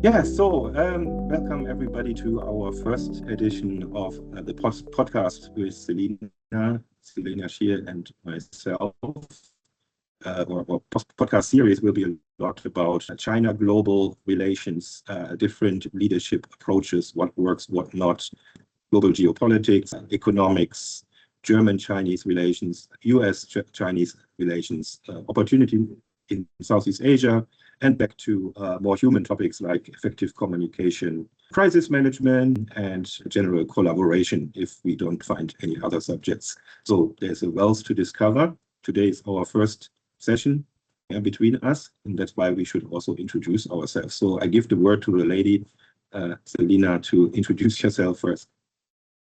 Yeah, so welcome everybody to our first edition of the podcast with Selena Shear, and myself. Our podcast series will be a lot about China global relations, different leadership approaches, what works, what not, global geopolitics, economics, German-Chinese relations, US-Chinese relations, opportunity in Southeast Asia, and back to more human topics like effective communication, crisis management, and general collaboration if we don't find any other subjects. So there's a wealth to discover. Today is our first session between us, and that's why we should also introduce ourselves. So I give the word to the lady, Selena, to introduce yourself first.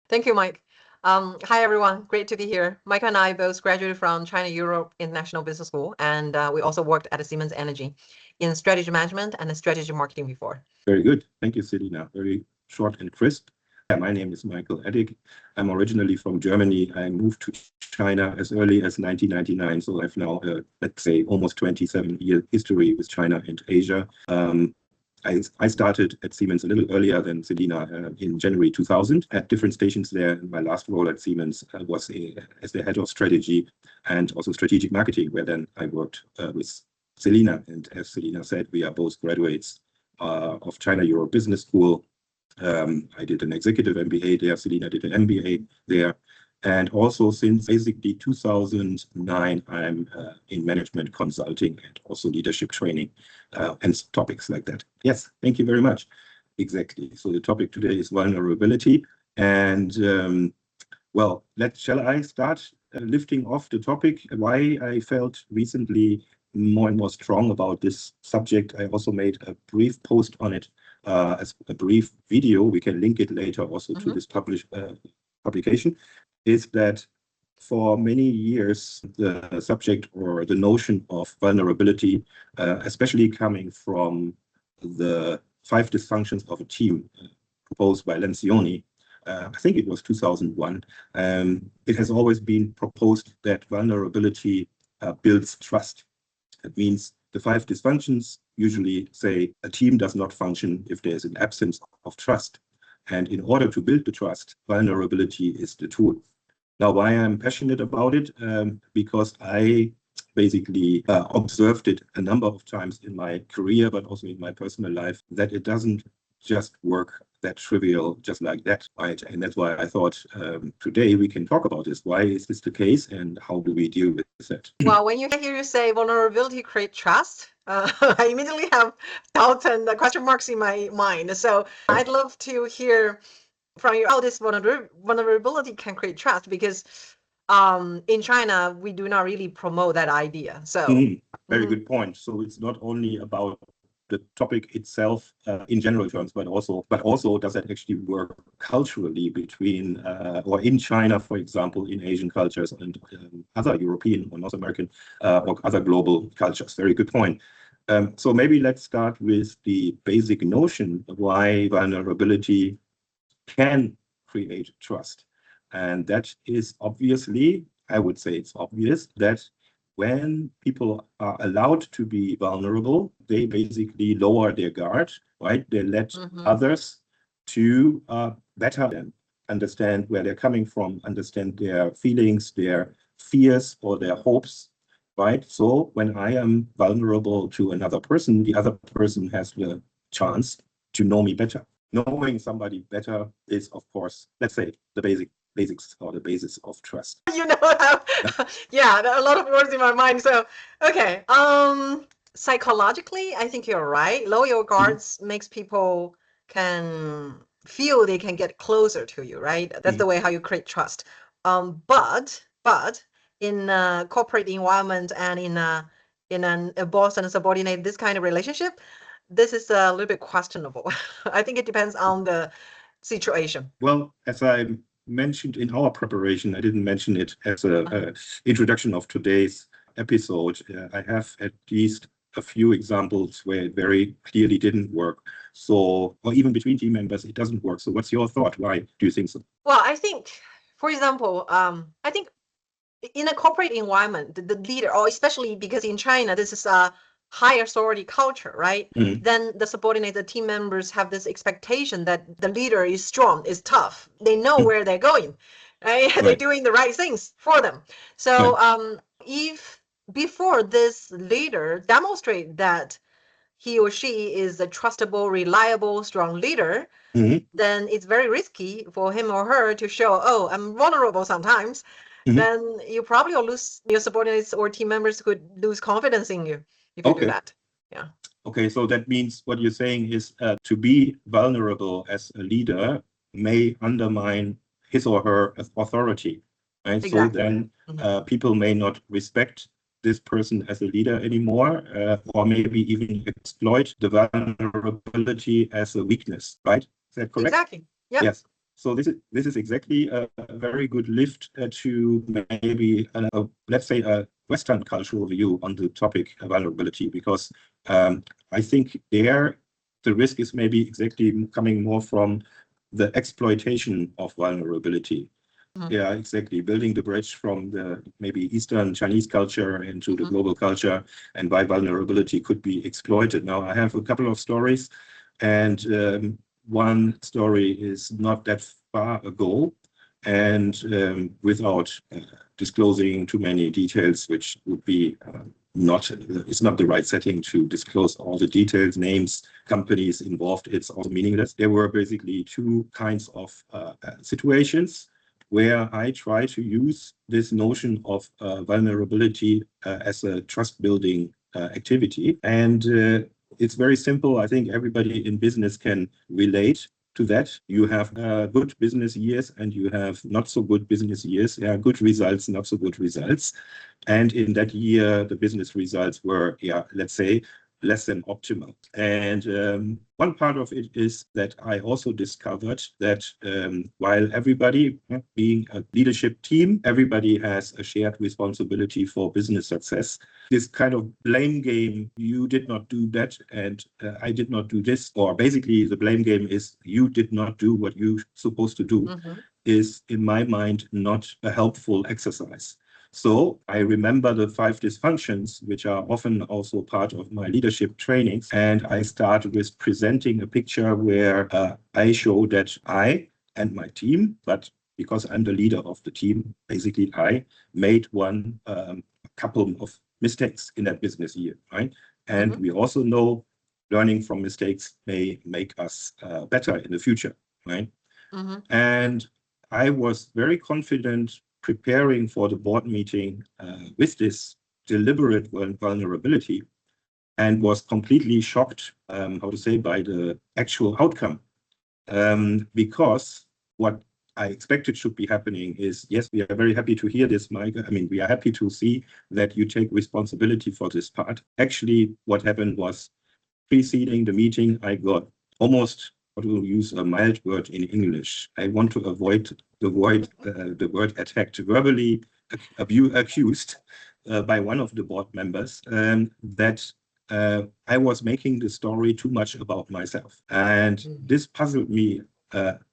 Thank you, Mike. Hi, everyone. Great to be here. Mike and I both graduated from China Europe International Business School, and we also worked at Siemens Energy in strategy management and strategy marketing before. Very good. Thank you, Selina. Very short and crisp. Yeah, my name is Michael Eddig. I'm originally from Germany. I moved to China as early as 1999, so I've now, let's say, almost 27-year history with China and Asia. I started at Siemens a little earlier than Selina in January 2000 at different stations there. My last role at Siemens was as the head of strategy and also strategic marketing, where then I worked with Selina. And as Selina said, we are both graduates of China Europe Business School. I did an executive MBA there. Selina did an MBA there. And also since basically 2009, I'm in management consulting and also leadership training and topics like that. Yes, thank you very much. Exactly. So the topic today is vulnerability. And well, shall I start lifting off the topic? Why I felt recently more and more strong about this subject. I also made a brief post on it as a brief video. We can link it later also to this publication. Is that for many years, the subject or the notion of vulnerability, especially coming from the 5 dysfunctions of a team proposed by Lencioni, I think it was 2001, it has always been proposed that vulnerability builds trust. That means the 5 dysfunctions usually say a team does not function if there is an absence of trust. And in order to build the trust, vulnerability is the tool. Now, why I'm passionate about it? Because I basically observed it a number of times in my career, but also in my personal life, that it doesn't just work that trivial, just like that, right? And that's why I thought today we can talk about this. Why is this the case, and how do we deal with it? Well, when you hear you say vulnerability create trust, I immediately have doubts and question marks in my mind. So I'd love to hear from you how this vulnerability can create trust, because in China we do not really promote that idea. So very good point. So it's not only about the topic itself in general terms, but also does that actually work culturally between or in China, for example, in Asian cultures and other European or North American or other global cultures. Very good point. So maybe let's start with the basic notion of why vulnerability can create trust. And that is obviously, I would say it's obvious that when people are allowed to be vulnerable, they basically lower their guard, right? They let others to better understand where they're coming from, understand their feelings, their fears, or their hopes, right? So when I am vulnerable to another person, the other person has the chance to know me better. Knowing somebody better is, of course, let's say, the basics or the basis of trust. You know, yeah, there are a lot of words in my mind. So, okay, psychologically, I think you're right. Lower your guards makes people can feel they can get closer to you, right? That's the way how you create trust. But in a corporate environment and in a boss and a subordinate, this kind of relationship, this is a little bit questionable. I think it depends on the situation. Well, as I mentioned in our preparation, I didn't mention it as a introduction of today's episode. I have at least a few examples where it very clearly didn't work. So, or even between team members, it doesn't work. So what's your thought? Why do you think so? Well, I think, for example, I think in a corporate environment, the leader, or especially because in China, this is high authority culture, right? Mm. Then the subordinates, the team members have this expectation that the leader is strong, is tough. They know where they're going, right? They're Right. doing the right things for them. So if before this leader demonstrate that he or she is a trustable, reliable, strong leader, Mhm. then it's very risky for him or her to show, oh, I'm vulnerable sometimes. Mhm. Then you probably will lose your subordinates or team members could lose confidence in you if you do Okay. that. Yeah. Okay, so that means what you're saying is to be vulnerable as a leader may undermine his or her authority, right? So Exactly. then people may not respect this person as a leader anymore, or maybe even exploit the vulnerability as a weakness, right? Is that correct? Exactly. Yeah. Yes. So this is exactly a very good lift to maybe let's say a Western cultural view on the topic of vulnerability, because I think there the risk is maybe exactly coming more from the exploitation of vulnerability. Yeah, exactly. Building the bridge from the maybe Eastern Chinese culture into the global culture, and why vulnerability could be exploited. Now, I have a couple of stories, and one story is not that far ago, and without disclosing too many details, which would be it's not the right setting to disclose all the details, names, companies involved. It's also meaningless. There were basically two kinds of situations where I try to use this notion of vulnerability as a trust building activity. And it's very simple. I think everybody in business can relate to that. You have good business years and you have not so good business years. Yeah, good results, not so good results. And in that year, the business results were, let's say, less than optimal. And one part of it is that I also discovered that while everybody, being a leadership team, everybody has a shared responsibility for business success. This kind of blame game, you did not do that and I did not do this, or basically the blame game is you did not do what you're supposed to do, is in my mind not a helpful exercise. So I remember the 5 dysfunctions, which are often also part of my leadership trainings. And I start with presenting a picture where I show that I and my team, but because I'm the leader of the team, basically I made a couple of mistakes in that business year, right? And we also know learning from mistakes may make us better in the future, right? And I was very confident preparing for the board meeting with this deliberate vulnerability, and was completely shocked, by the actual outcome. Because what I expected should be happening is, yes, we are very happy to hear this, Mike. I mean, we are happy to see that you take responsibility for this part. Actually, what happened was, preceding the meeting, I got almost, to use a mild word in English, I want to avoid the word attacked, verbally accused by one of the board members that I was making the story too much about myself. And this puzzled me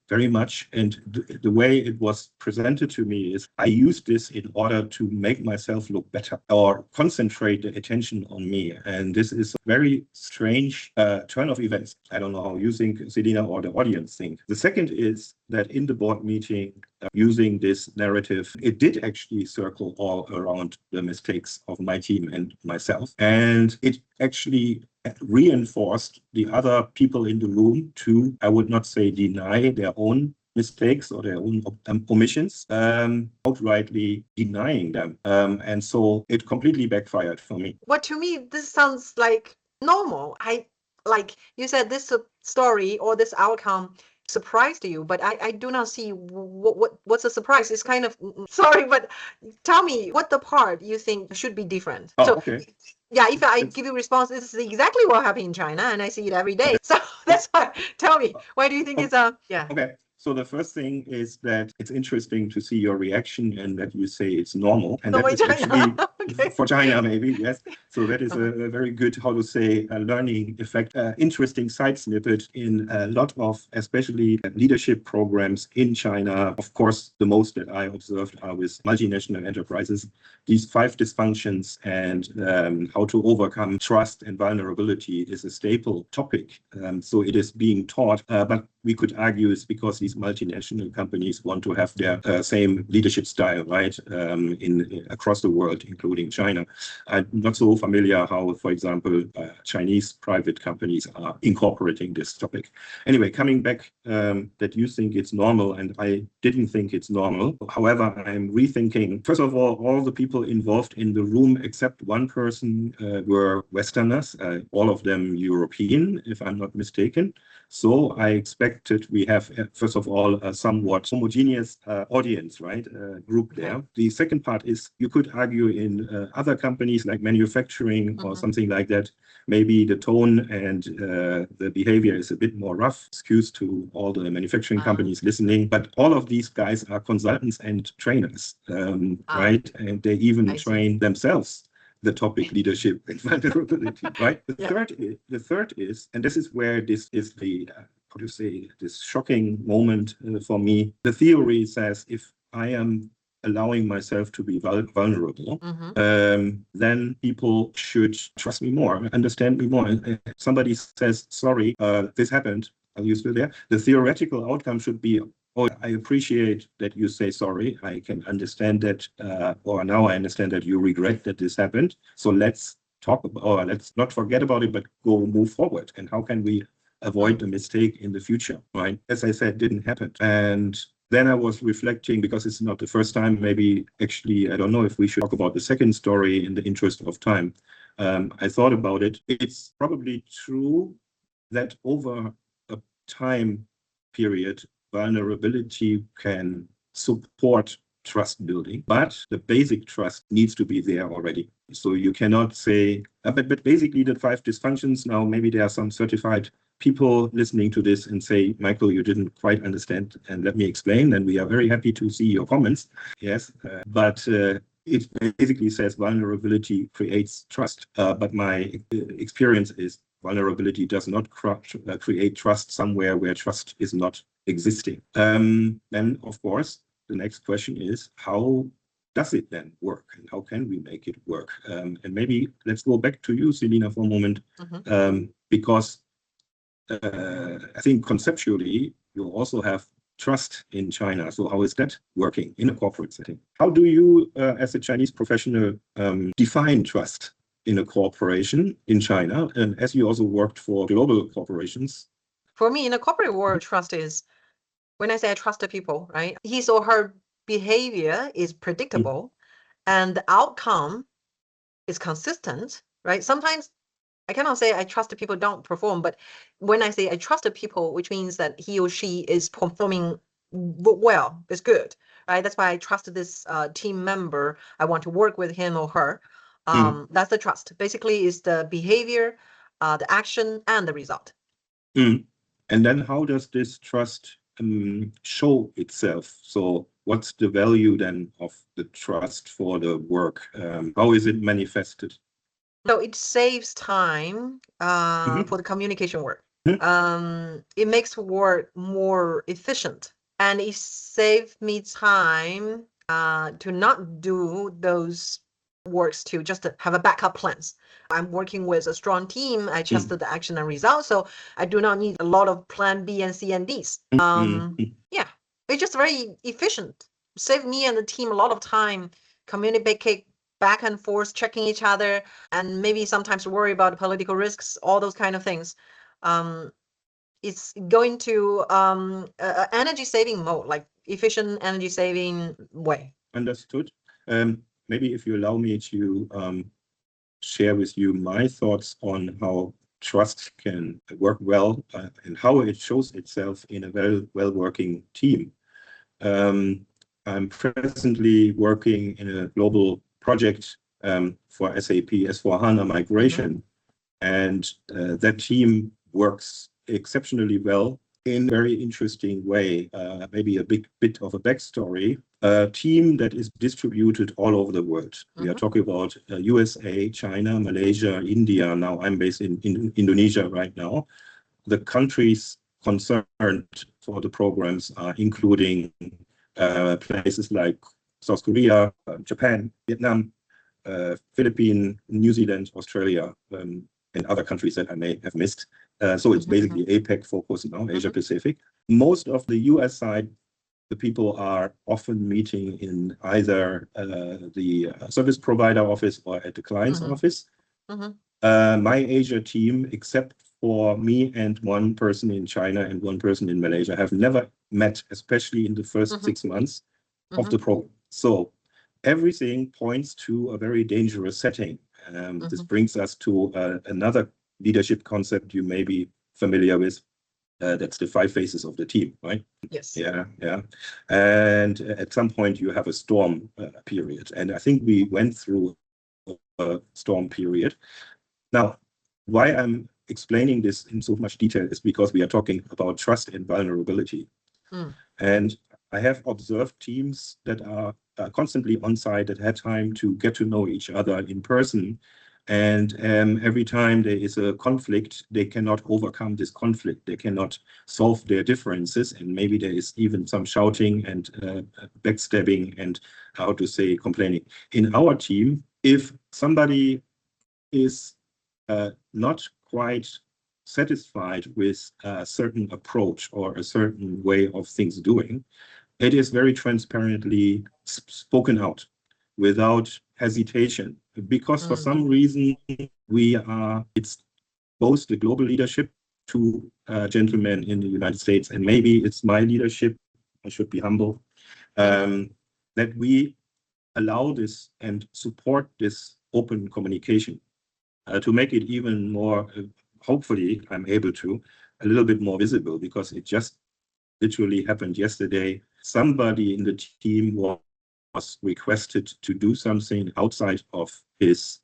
very much. And the way it was presented to me is I used this in order to make myself look better or concentrate the attention on me. And this is a very strange turn of events. I don't know how you think, Selina, or the audience think. The second is that in the board meeting, using this narrative, it did actually circle all around the mistakes of my team and myself. And it actually reinforced the other people in the room to, I would not say deny their own mistakes or their own omissions, outrightly denying them. And so it completely backfired for me. Well, to me, this sounds like normal. Like you said, this story or this outcome surprised you, but I do not see what's the surprise. It's kind of sorry, but tell me what the part you think should be different. Oh, So okay. yeah, if I give you response, this is exactly what happened in China, and I see it every day. So that's why. Tell me, why do you think it's yeah? Okay. So the first thing is that it's interesting to see your reaction and that you say it's normal. And that is actually Okay. For China, maybe, yes. So that is a very good, how to say, a learning effect. Interesting side snippet in a lot of, especially leadership programs in China. Of course, the most that I observed are with multinational enterprises. These 5 dysfunctions and how to overcome trust and vulnerability is a staple topic. So it is being taught, but we could argue it's because these multinational companies want to have their same leadership style, right, across the world, including China. I'm not so familiar how, for example, Chinese private companies are incorporating this topic. Anyway, coming back, that you think it's normal, and I didn't think it's normal. However, I'm rethinking, first of all the people involved in the room, except one person, were Westerners, all of them European, if I'm not mistaken. So I expected we have, first of all, a somewhat homogeneous audience, right, group there. The second part is, you could argue in other companies like manufacturing or something like that, maybe the tone and the behavior is a bit more rough. Excuse to all the manufacturing companies listening, but all of these guys are consultants and trainers, right? And they even train themselves the topic leadership and vulnerability, right? The third is, and this is where this is the, how to say, this shocking moment for me. The theory says if I am allowing myself to be vulnerable, then people should trust me more, understand me more. And somebody says, sorry, this happened. Are you still there? The theoretical outcome should be, oh, I appreciate that you say sorry. I can understand that, or now I understand that you regret that this happened. So let's talk about, or let's not forget about it, but go move forward. And how can we avoid a mistake in the future, right? As I said, didn't happen. And then I was reflecting, because it's not the first time, maybe actually, I don't know if we should talk about the second story in the interest of time. I thought about it. It's probably true that over a time period, vulnerability can support trust building, but the basic trust needs to be there already. So you cannot say, but basically the 5 dysfunctions, now maybe there are some certified people listening to this and say, Michael, you didn't quite understand, and let me explain, and we are very happy to see your comments. Yes, but it basically says vulnerability creates trust. But my experience is vulnerability does not create trust somewhere where trust is not existing. Then, of course, the next question is, how does it then work, and how can we make it work? And maybe let's go back to you, Selina, for a moment, because I think conceptually you also have trust in China. So how is that working in a corporate setting? How do you, as a Chinese professional, define trust in a corporation in China? And as you also worked for global corporations. For me, in a corporate world, trust is, when I say I trust the people, right? His or her behavior is predictable and the outcome is consistent, right? Sometimes I cannot say I trust the people don't perform, but when I say I trust the people, which means that he or she is performing well, it's good, right? That's why I trust this team member. I want to work with him or her. That's the trust. Basically, is the behavior, the action, and the result. And then how does this trust show itself? So what's the value then of the trust for the work? How is it manifested? So it saves time for the communication work. It makes work more efficient, and it saves me time to not do those works to just have a backup plans. I'm working with a strong team. I trusted the action and results, so I do not need a lot of plan B and C and Ds. Yeah, it's just very efficient. Save me and the team a lot of time, communicate back and forth, checking each other, and maybe sometimes worry about political risks, all those kind of things. It's going to energy saving mode, like efficient energy saving way. Understood. Maybe if you allow me to share with you my thoughts on how trust can work well and how it shows itself in a well working team. I'm presently working in a global project for SAP S/4HANA migration, and that team works exceptionally well. in a very interesting way, maybe a big bit of a backstory, a team that is distributed all over the world. We are talking about USA, China, Malaysia, India. Now I'm based in Indonesia right now. The countries concerned for the programs are including places like South Korea, Japan, Vietnam, Philippines, New Zealand, Australia, and other countries that I may have missed. So it's basically APEC focused now, Asia Pacific. Most of the US side, the people are often meeting in either the service provider office or at the client's office. My Asia team, except for me and one person in China and one person in Malaysia, have never met, especially in the first 6 months of the program. So everything points to a very dangerous setting. This brings us to another leadership concept you may be familiar with. That's the 5 phases of the team, right? Yes. Yeah. And at some point you have a storm period. And I think we went through a storm period. Now, why I'm explaining this in so much detail is because we are talking about trust and vulnerability. And I have observed teams that are constantly on site, that had time to get to know each other in person. And every time there is a conflict, they cannot overcome this conflict. They cannot solve their differences. And maybe there is even some shouting and backstabbing and, how to say, complaining. In our team, if somebody is not quite satisfied with a certain approach or a certain way of things doing, it is very transparently spoken out without hesitation, because for some reason it's both the global leadership, 2 gentlemen in the United States, and maybe it's my leadership, I should be humble, that we allow this and support this open communication to make it even more, hopefully I'm able to, a little bit more visible, because it just literally happened yesterday. Somebody in the team was requested to do something outside of his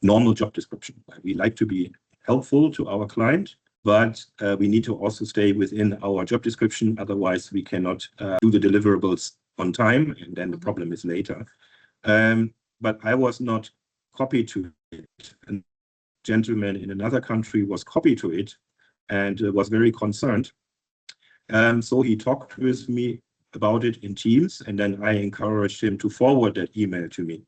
normal job description. We like to be helpful to our client, but we need to also stay within our job description. Otherwise, we cannot do the deliverables on time, and then the problem is later. But I was not copied to it. A gentleman in another country was copied to it and was very concerned. So he talked with me about it in Teams, and then I encouraged him to forward that email to me.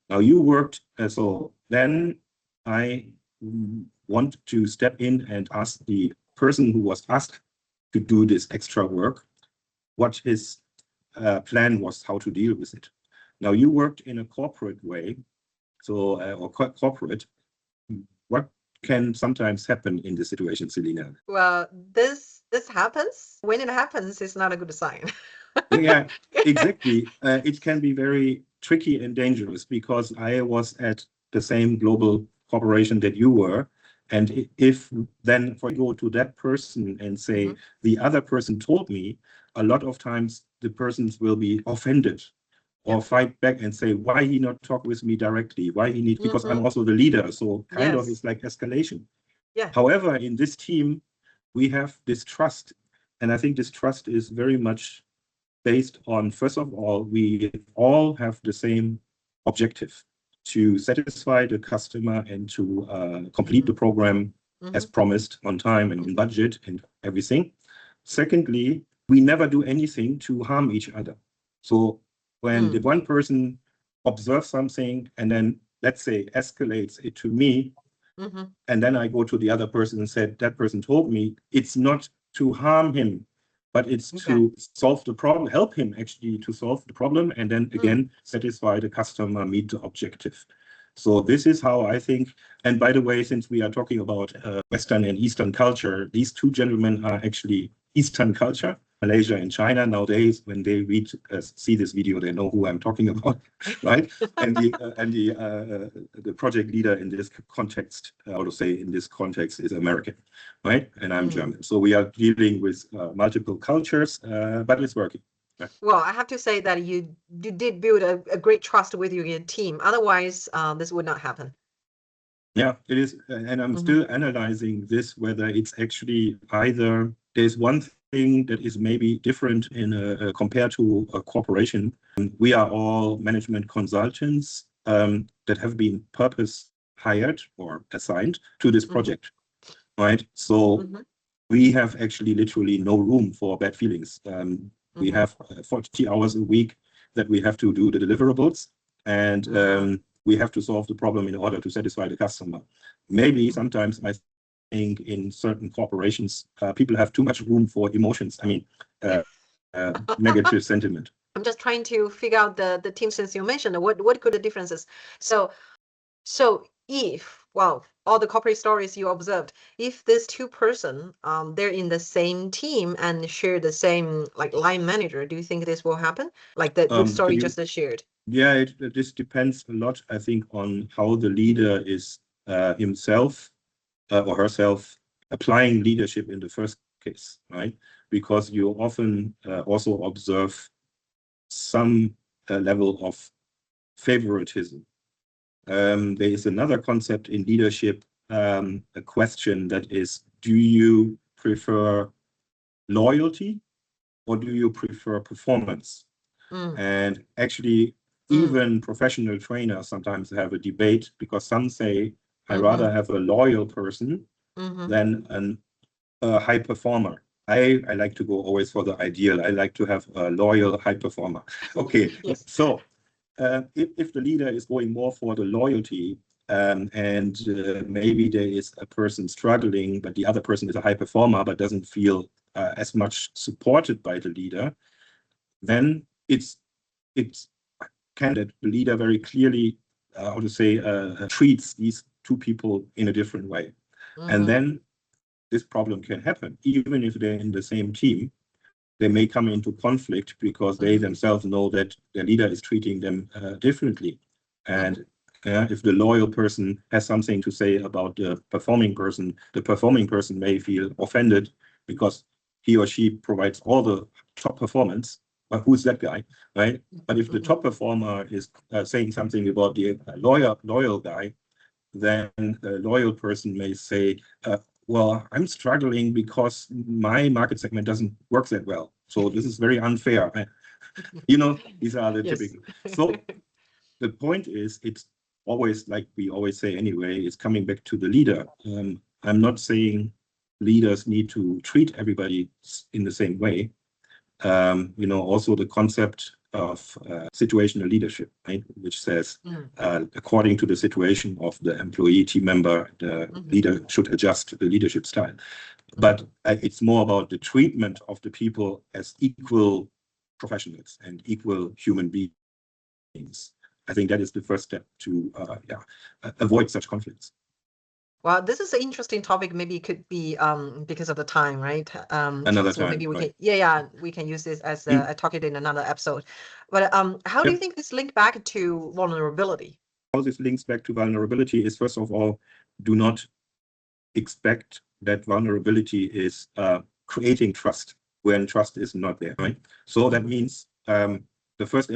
Now you worked, so then I want to step in and ask the person who was asked to do this extra work what his plan was, how to deal with it. Now you worked in a corporate way, so or corporate. What can sometimes happen in this situation, Selina? Well, this happens. When it happens, it's not a good sign. Yeah, exactly. It can be very tricky and dangerous, because I was at the same global corporation that you were. And if then for you go to that person and say, the other person told me, a lot of times the persons will be offended or fight back and say, why he not talk with me directly? Why he need, because I'm also the leader. So kind of it's like escalation. Yeah. However, in this team, we have this trust. And I think this trust is very much based on, first of all, we all have the same objective, to satisfy the customer and to complete the program as promised, on time and on budget and everything. Secondly, we never do anything to harm each other. So when the one person observes something and then, let's say, escalates it to me, and then I go to the other person and said, that person told me, it's not to harm him, but it's to solve the problem, help him actually to solve the problem, and then again, satisfy the customer, meet the objective. So this is how I think. And by the way, since we are talking about Western and Eastern culture, these 2 gentlemen are actually Eastern culture, Malaysia and China. Nowadays, when they see this video, they know who I'm talking about, right? And the project leader in this context, how to say, in this context, is American, right? And I'm German. So we are dealing with multiple cultures, but it's working. Well, I have to say that you did build a great trust with your team. Otherwise, this would not happen. Yeah, it is. And I'm still analyzing this, whether it's actually either there's one thing that is maybe different compared to a corporation. We are all management consultants that have been purpose hired or assigned to this project, right? So we have actually literally no room for bad feelings. We have 40 hours a week that we have to do the deliverables, and we have to solve the problem in order to satisfy the customer. Maybe sometimes I think in certain corporations, people have too much room for emotions. I mean, negative sentiment. I'm just trying to figure out the team since you mentioned what could the differences. So if, well, all the corporate stories you observed, if this two person, they're in the same team and share the same like line manager, do you think this will happen? Like the story just shared. Yeah, this depends a lot, I think, on how the leader is himself or herself applying leadership in the first case, right? Because you often also observe some level of favoritism. There is another concept in leadership, a question that is, do you prefer loyalty or do you prefer performance? And actually, even professional trainers sometimes have a debate because some say, I rather have a loyal person than a high performer. I like to go always for the ideal. I like to have a loyal high performer. Okay, yes. So if the leader is going more for the loyalty and maybe there is a person struggling, but the other person is a high performer but doesn't feel as much supported by the leader, then it's can that the leader very clearly, how to say, treats these two people in a different way. And then this problem can happen, even if they're in the same team. They may come into conflict because they themselves know that their leader is treating them differently. And if the loyal person has something to say about the performing person may feel offended because he or she provides all the top performance. But who's that guy, right? But if the top performer is saying something about the loyal guy, then the loyal person may say, well, I'm struggling because my market segment doesn't work that well. So this is very unfair. These are the typical. So the point is, it's always, like we always say anyway, it's coming back to the leader. I'm not saying leaders need to treat everybody in the same way. Also the concept of situational leadership, right? Which says, according to the situation of the employee team member, the leader should adjust the leadership style. But it's more about the treatment of the people as equal professionals and equal human beings. I think that is the first step to avoid such conflicts. Well, this is an interesting topic. Maybe it could be because of the time, right? Another so time, maybe we right. can, we can use this as a topic in another episode. But how do you think this link back to vulnerability? How this links back to vulnerability is, first of all, do not expect that vulnerability is creating trust when trust is not there, right? So that means the first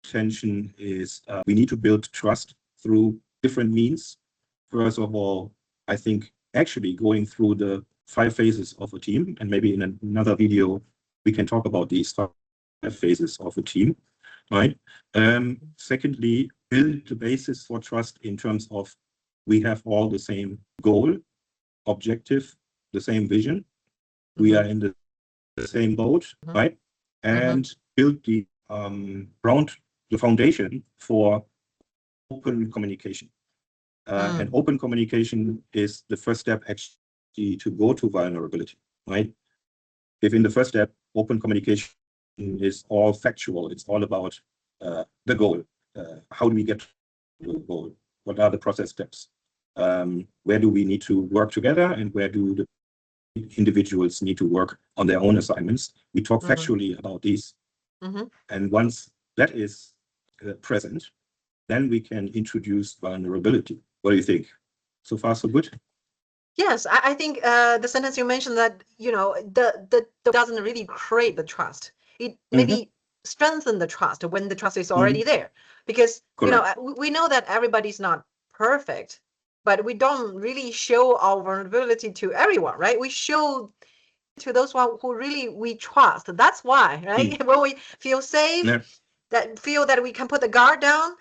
intention is we need to build trust through different means. First of all, I think actually going through the 5 phases of a team, and maybe in another video we can talk about these 5 phases of a team, right? Secondly, build the basis for trust in terms of we have all the same goal, objective, the same vision. We are in the same boat, right? And build the foundation for open communication. And open communication is the first step actually to go to vulnerability, right? If in the first step, open communication is all factual, it's all about the goal. How do we get to the goal? What are the process steps? Where do we need to work together and where do the individuals need to work on their own assignments? We talk factually about these. And once that is present, then we can introduce vulnerability. What do you think? So far, so good? Yes, I think the sentence you mentioned that, the doesn't really create the trust. It maybe strengthen the trust when the trust is already there. Because, we know that everybody's not perfect, but we don't really show our vulnerability to everyone, right? We show to those one who really we trust. That's why, right? When we feel safe, Yeah. that feel that we can put the guard down,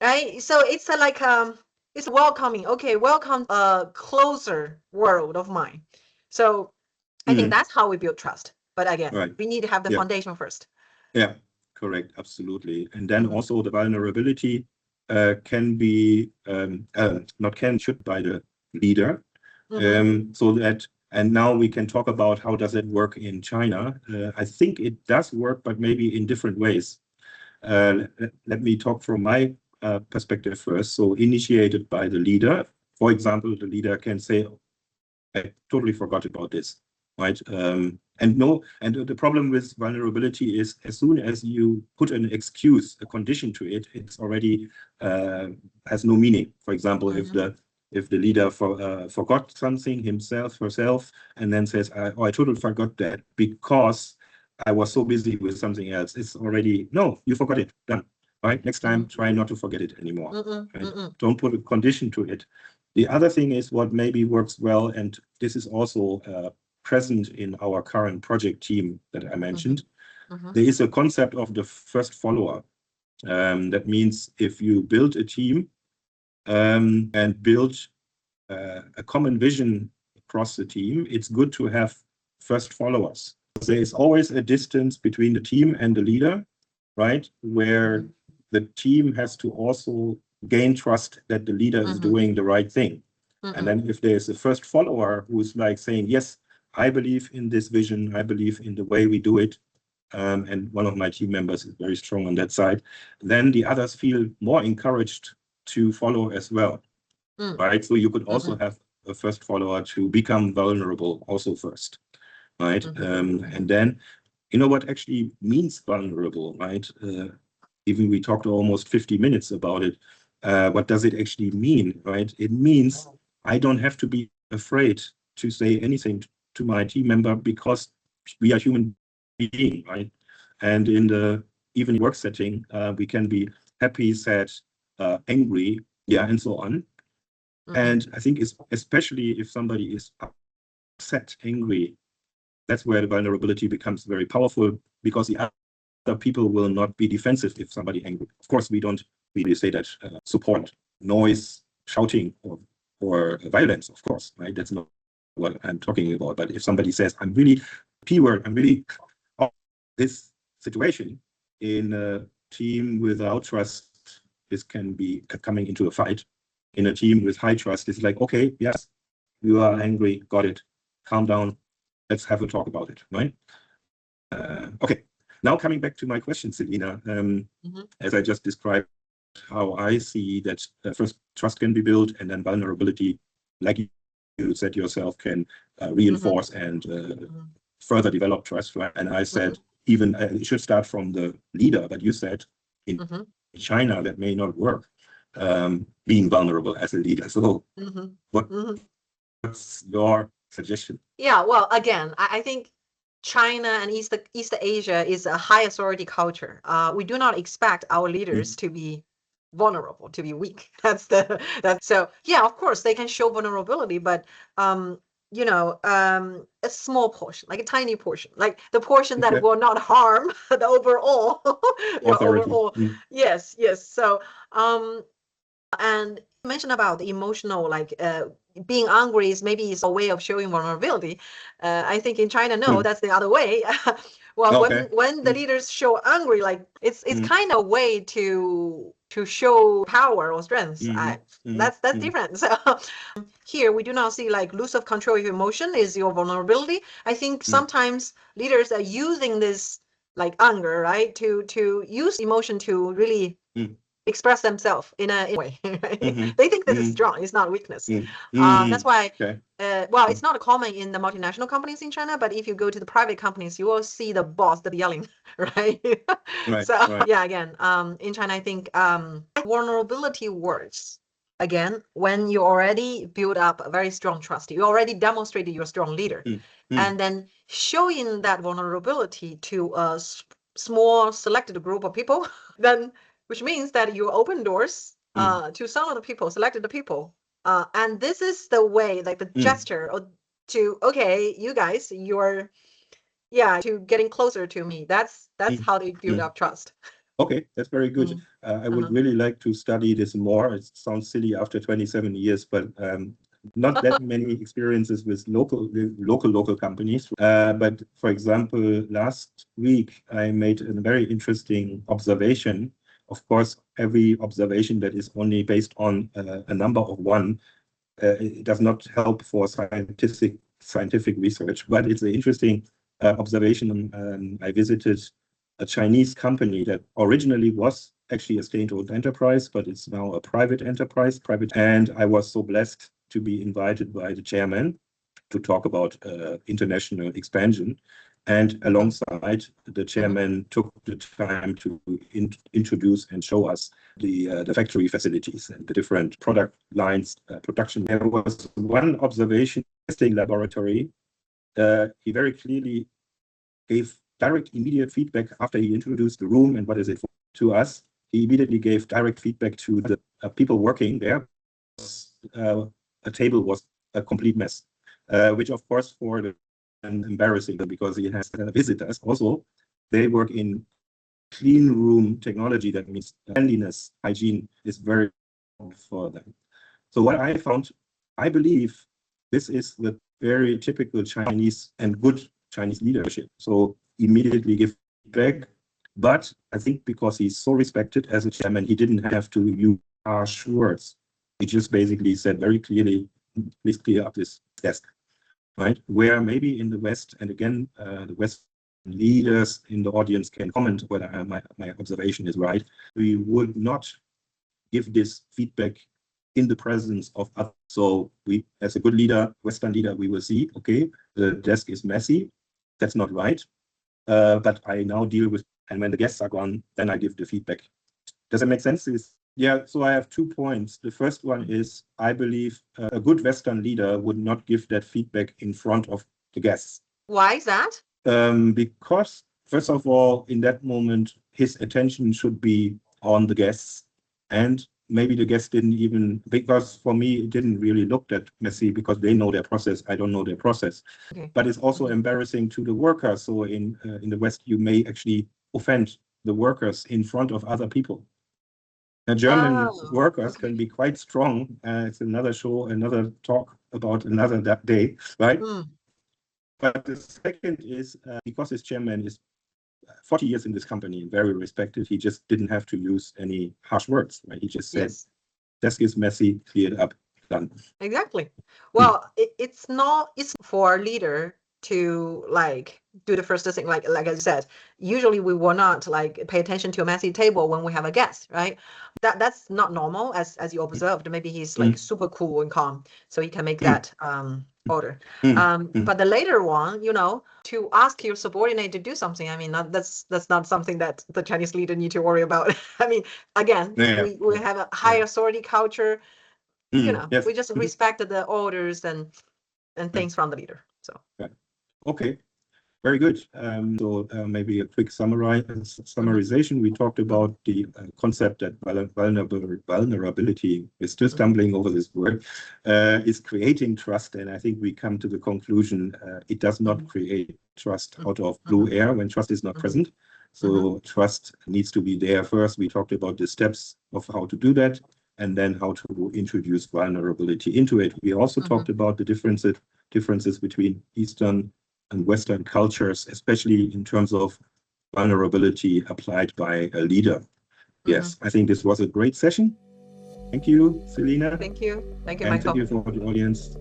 right? So it's like it's welcoming. Okay, welcome a closer world of mine. So I think that's how we build trust. But again, Right. we need to have the Yeah. foundation first. Yeah, correct. Absolutely. And then also the vulnerability can be should by the leader. So that, and now we can talk about how does it work in China. I think it does work, but maybe in different ways. Let me talk from my perspective first. So initiated by the leader. For example, the leader can say, I totally forgot about this, right? And the problem with vulnerability is as soon as you put an excuse, a condition to it, it's already has no meaning. For example, if the leader forgot something himself, herself, and then says, I totally forgot that because I was so busy with something else, it's already, no, you forgot it, done, right? Next time, try not to forget it anymore. Right? Don't put a condition to it. The other thing is what maybe works well, and this is also present in our current project team that I mentioned. There is a concept of the first follower. That means if you build a team and build a common vision across the team, it's good to have first followers. There is always a distance between the team and the leader, right? Where the team has to also gain trust that the leader is doing the right thing. And then if there's a first follower who's like saying, yes, I believe in this vision, I believe in the way we do it, and one of my team members is very strong on that side, then the others feel more encouraged to follow as well, right? So you could also have a first follower to become vulnerable also first, right? And then, you know what actually means vulnerable, right? Even we talked almost 50 minutes about it. What does it actually mean, right? It means I don't have to be afraid to say anything to my team member because we are human beings, right? And in the even work setting, we can be happy, sad, angry, yeah, and so on. And I think it's especially if somebody is upset, angry, that's where the vulnerability becomes very powerful because the other people will not be defensive if somebody angry. Of course, we don't really say that support, noise, shouting, or violence, of course, right? That's not what I'm talking about. But if somebody says, I'm really P-word, I'm really this situation in a team without trust, this can be coming into a fight. In a team with high trust, it's like, okay, yes, you are angry, got it, calm down, let's have a talk about it, right? Okay, now coming back to my question, Selina, as I just described how I see that first trust can be built and then vulnerability, like you said yourself, can reinforce and further develop trust, right? And I said, even it should start from the leader, but you said in China that may not work, being vulnerable as a leader. So what's your suggestion? Yeah, well, again, I think China and East Asia is a high authority culture. We do not expect our leaders to be vulnerable, to be weak. That's so yeah, of course they can show vulnerability, but you know, a small portion, like a tiny portion, like the portion that will not harm the overall overall. Yes. So and you mentioned about the emotional, like being angry is maybe a way of showing vulnerability. I think in China, no, that's the other way. Well, when the leaders show angry, like it's kind of a way to show power or strength. That's different. So here we do not see like loss of control of emotion is your vulnerability. I think sometimes leaders are using this like anger, right, to use emotion to really express themselves in a way. They think this is strong, it's not weakness. That's why well, it's not common in the multinational companies in China, but if you go to the private companies, you will see the boss that yelling, right? So yeah, again, in China, I think vulnerability works again when you already build up a very strong trust. You already demonstrated you're a strong leader, and then showing that vulnerability to a small selected group of people, then which means that you open doors to some of the people, selected people. And this is the way, like the gesture or to, okay, you guys, you're, yeah, to getting closer to me. That's how they build up trust. Okay, that's very good. I would really like to study this more. It sounds silly after 27 years, but not that many experiences with local companies. But for example, last week I made a very interesting observation. Of course, every observation that is only based on a number of one, it does not help for scientific research. But it's an interesting observation. I visited a Chinese company that originally was actually a state-owned enterprise, but it's now a private enterprise. And I was so blessed to be invited by the chairman to talk about international expansion. And alongside, the chairman took the time to introduce and show us the factory facilities and the different product lines, production. There was one observation, testing laboratory. He very clearly gave direct, immediate feedback after he introduced the room and what is it for to us. He immediately gave direct feedback to the people working there. A table was a complete mess, which of course for the embarrassing because he has visitors. Also, they work in clean room technology. That means cleanliness, hygiene is very important for them. So what I found, I believe this is the very typical Chinese and good Chinese leadership. So immediately give feedback, but I think because he's so respected as a chairman, he didn't have to use harsh words. He just basically said very clearly, please clear up this desk, right? Where maybe in the West, and again, the West leaders in the audience can comment whether my observation is right. We would not give this feedback in the presence of others. So we, as a good leader, Western leader, we will see, okay, the desk is messy. That's not right. But I now deal with, and when the guests are gone, then I give the feedback. Does that make sense? Yeah, so I have 2 points. The first one is, I believe a good Western leader would not give that feedback in front of the guests. Why is that? Because, first of all, in that moment, his attention should be on the guests. And maybe the guests didn't even, because for me, it didn't really look that messy because they know their process. I don't know their process. Okay. But it's also embarrassing to the workers. So in the West, you may actually offend the workers in front of other people. German workers can be quite strong. It's another show, another talk about another day, right? But the second is because his chairman is 40 years in this company, very respected, he just didn't have to use any harsh words, right? He just said, desk is messy, clear it up, done. Exactly. Well, it's for a leader to like do the first thing, like I said, usually we will not like pay attention to a messy table when we have a guest, right? That's not normal, as you observed. Maybe he's like super cool and calm, so he can make that order. But the later one, to ask your subordinate to do something, I mean, that's not something that the Chinese leader need to worry about. I mean, again, we have a high authority culture. We just respect the orders and things from the leader. So okay, very good. So maybe a quick summarization. We talked about the concept that vulnerability, we're still stumbling over this word, is creating trust. And I think we come to the conclusion it does not create trust out of blue air when trust is not present. So trust needs to be there first. We talked about the steps of how to do that, and then how to introduce vulnerability into it. We also talked about the differences between Eastern and Western cultures, especially in terms of vulnerability applied by a leader. Yes, I think this was a great session. Thank you, Selina. Thank you. Thank you, and Michael. thank you for the audience.